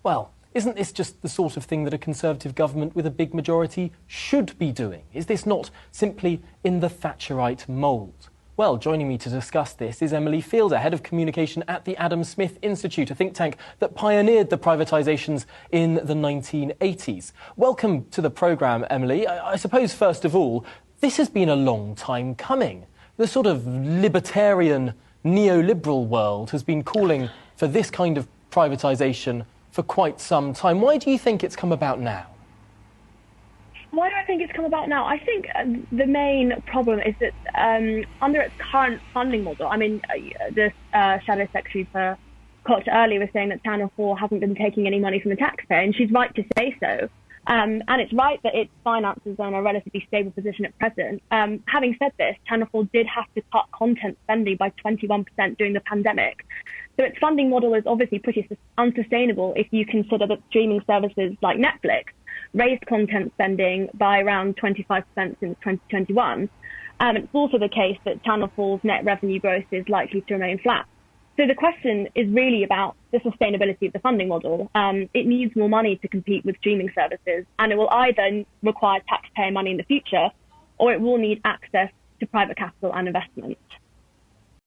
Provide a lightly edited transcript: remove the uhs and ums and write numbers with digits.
Well, isn't this just the sort of thing that a Conservative government with a big majority should be doing? Is this not simply in the Thatcherite mould? Well, joining me to discuss this is Emily Fielder, Head of Communication at the Adam Smith Institute, a think tank that pioneered the privatisations in the 1980s. Welcome to the programme, Emily. I suppose, first of all, this has been a long time coming. The sort of libertarian, neoliberal world has been calling for this kind of privatisation for quite some time. Why do you think it's come about now? Why do I think it's come about now? I think the main problem is that under its current funding model, I mean, the Shadow Secretary for Culture earlier was saying that Channel 4 hasn't been taking any money from the taxpayer, and she's right to say so. And it's right that its finances are in a relatively stable position at present. Having said this, Channel 4 did have to cut content spending by 21% during the pandemic. So its funding model is obviously pretty unsustainable if you consider that streaming services like Netflix raised content spending by around 25% since 2021. It's also the case that Channel 4's net revenue growth is likely to remain flat. So the question is really about the sustainability of the funding model. It needs more money to compete with streaming services, and it will either require taxpayer money in the future, or it will need access to private capital and investment.